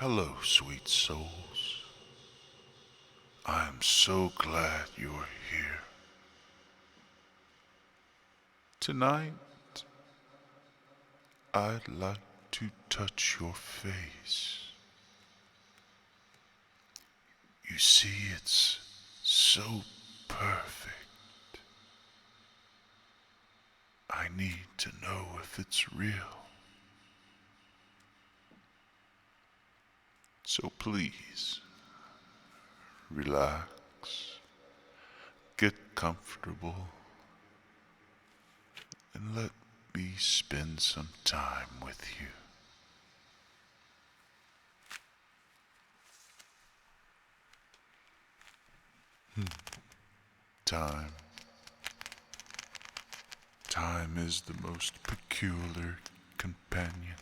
Hello, sweet souls. I am so glad you're here. Tonight, I'd like to touch your face. You see, it's so perfect. I need to know if it's real. So please, relax, get comfortable, and let me spend some time with you. Time. Time is the most peculiar companion.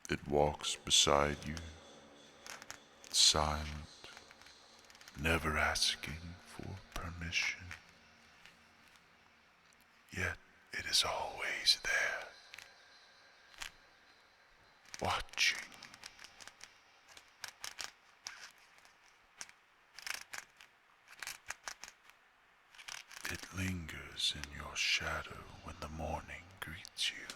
It walks beside you, silent, never asking for permission. Yet it is always there, watching. It lingers in your shadow when the morning greets you,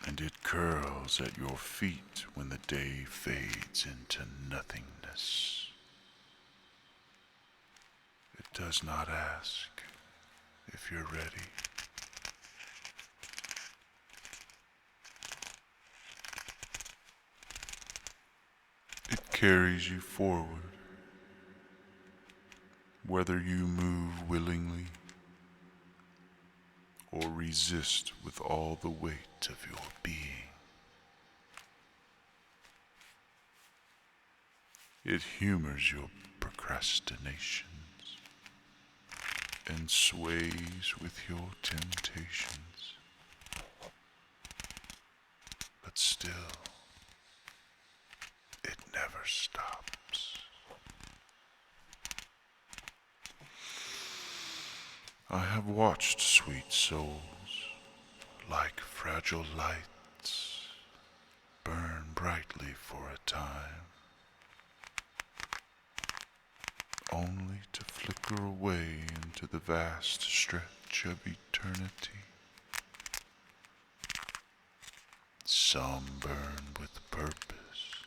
and it curls at your feet when the day fades into nothingness. It does not ask if you're ready. It carries you forward, whether you move willingly or resist with all the weight of your being. It humors your procrastinations and sways with your temptations. But still, it never stops. I have watched sweet souls, like fragile lights, burn brightly for a time, only to flicker away into the vast stretch of eternity. Some burn with purpose,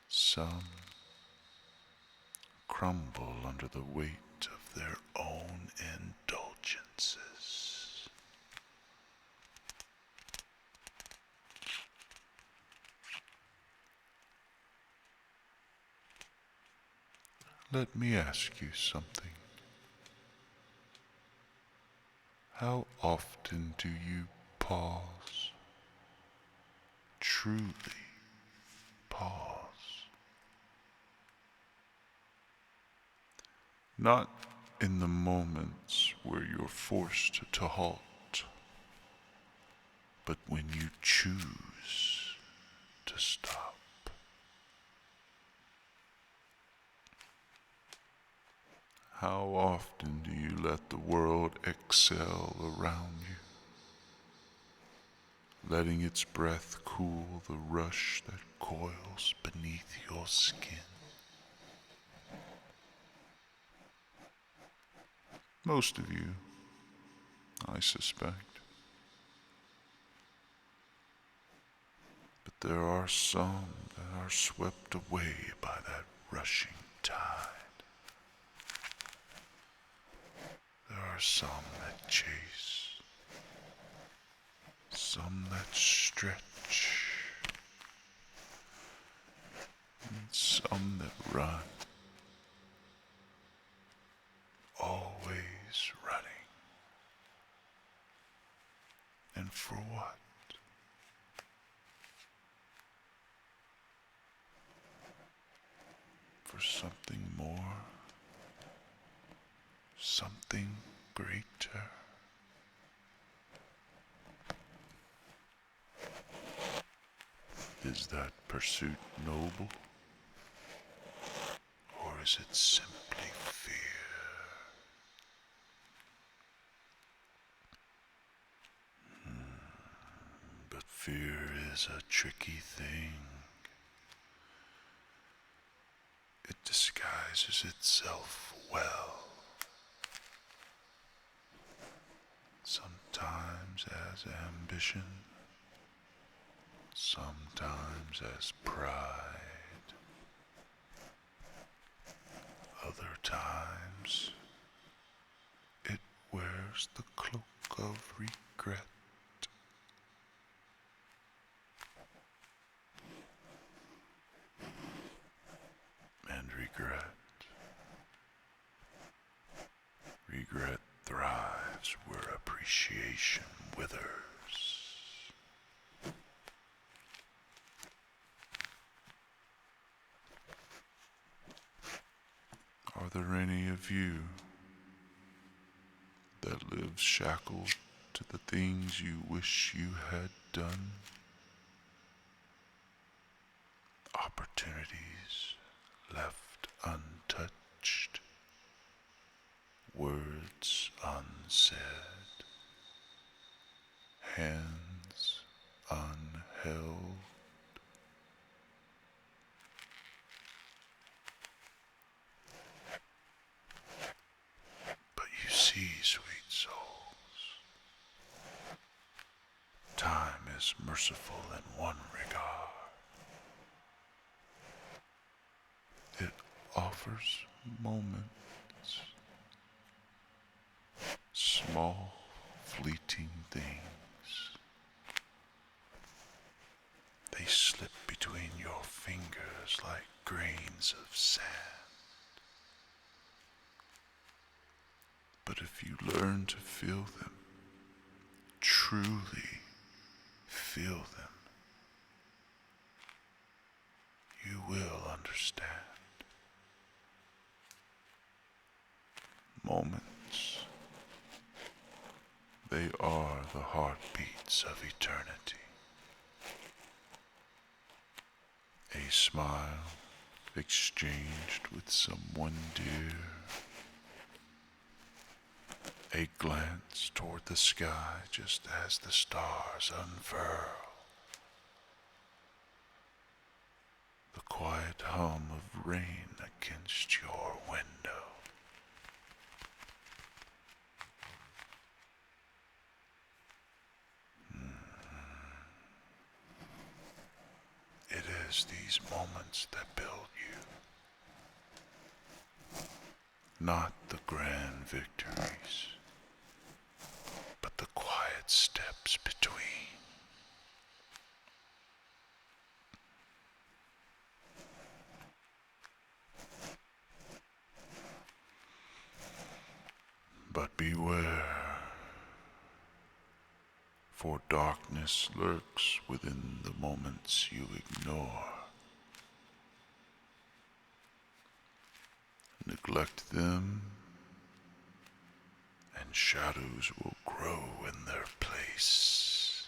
some crumble under the weight of their own indulgences. Let me ask you something. How often do you pause? Truly pause. Not in the moments where you're forced to halt, but when you choose to stop. How often do you let the world exhale around you, letting its breath cool the rush that coils beneath your skin? Most of you, I suspect. But there are some that are swept away by that rushing tide. There are some that chase, some that stretch, and some that run, always running. And for what? For something more, something greater. Is that pursuit noble? Or is it simply fear? Fear is a tricky thing. It disguises itself well, sometimes as ambition, sometimes as pride, other times it wears the cloak of regret. And regret thrives where appreciation withers. Are there any of you that live shackled to the things you wish you had done? Opportunities left untouched, words unsaid, hands unheld. But you see, sweet souls, time is merciful in one regard. It offers moments, small, fleeting things. They slip between your fingers like grains of sand. But if you learn to feel them, truly feel them, you will understand. Moments, they are the heartbeats of eternity. A smile exchanged with someone dear, a glance toward the sky just as the stars unfurl, the quiet hum of rain against your window. It is these moments that build you, not the grand victories, but the quiet steps between. But beware, for darkness lurks within the moments you ignore. Neglect them, and shadows will grow in their place.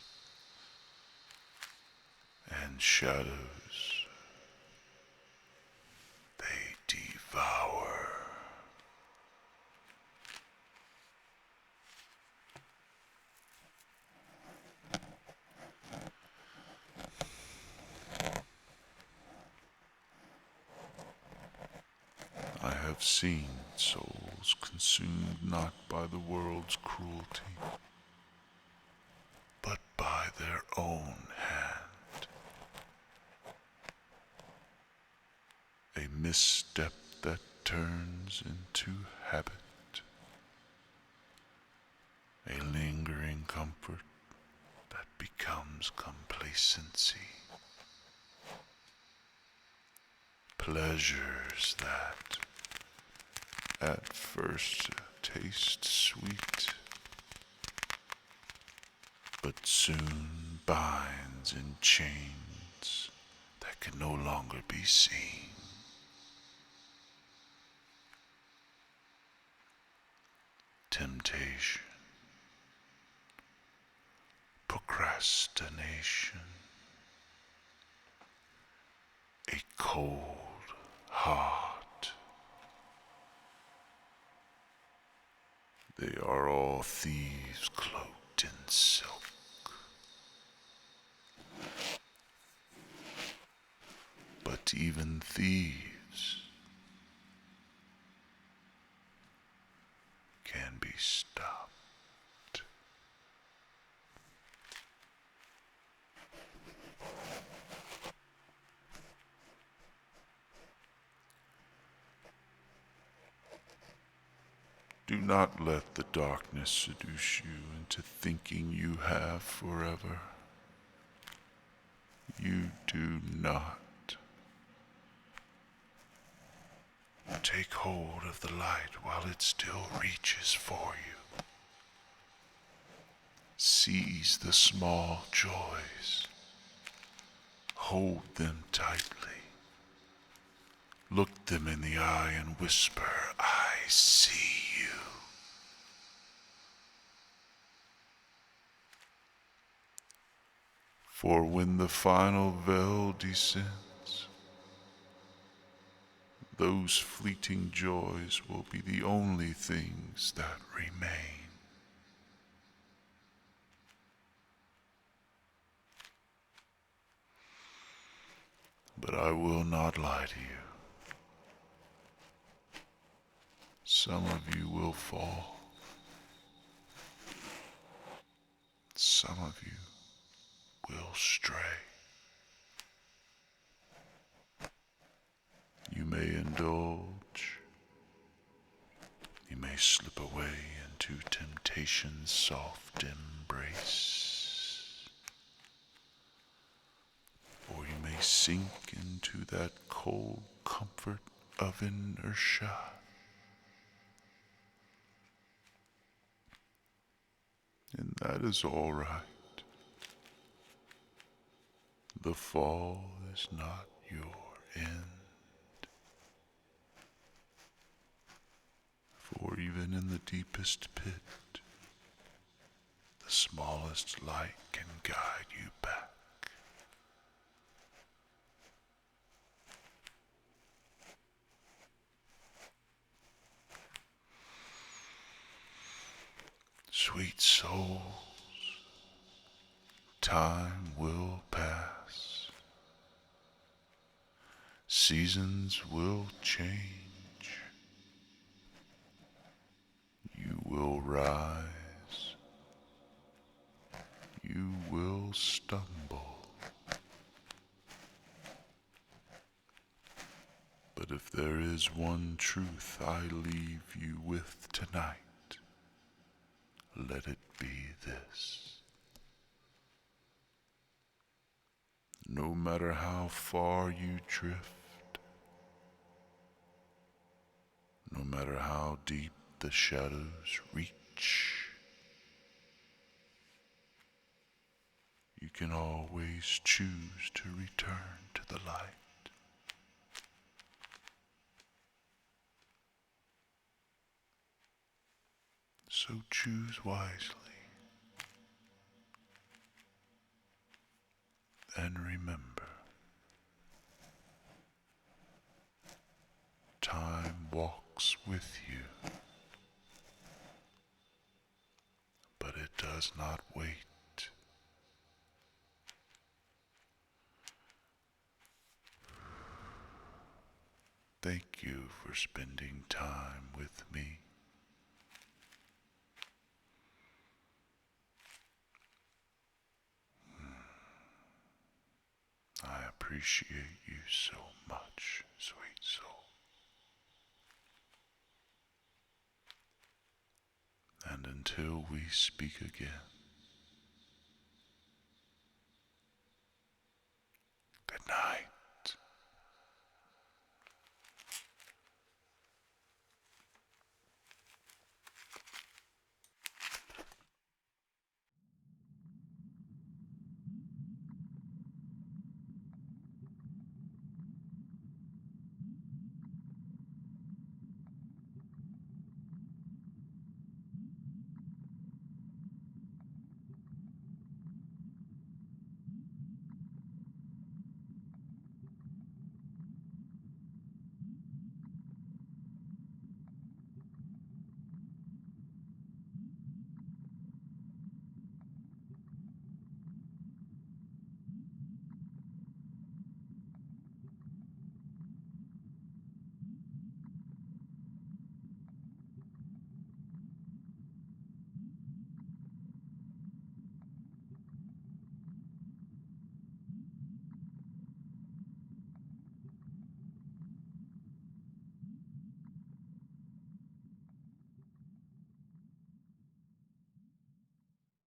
And shadows, they devour. I have seen souls consumed not by the world's cruelty, but by their own hand. A misstep that turns into habit, a lingering comfort that becomes complacency, pleasures that at first taste sweet, but soon binds in chains that can no longer be seen. Temptation, procrastination, a cold heart. They are all thieves cloaked in silk. even thieves can be stopped. Do not let the darkness seduce you into thinking you have forever. You do not. Take hold of the light while it still reaches for you. Seize the small joys. Hold them tightly. Look them in the eye and whisper, "I see you." For when the final veil descends, those fleeting joys will be the only things that remain. But I will not lie to you. Some of you will fall. Some of you will stray. You may indulge. You may slip away into temptation's soft embrace. Or you may sink into that cold comfort of inertia. And that is all right. The fall is not your end. For even in the deepest pit, the smallest light can guide you back. Sweet souls, time will pass. Seasons will change. You will rise. You will stumble. But if there is one truth I leave you with tonight, let it be this. No matter how far you drift, no matter how deep the shadows reach, you can always choose to return to the light. So choose wisely. And remember, time walks with you, but it does not wait. Thank you for spending time with me. I appreciate you so much, sweet soul. And until we speak again, good night.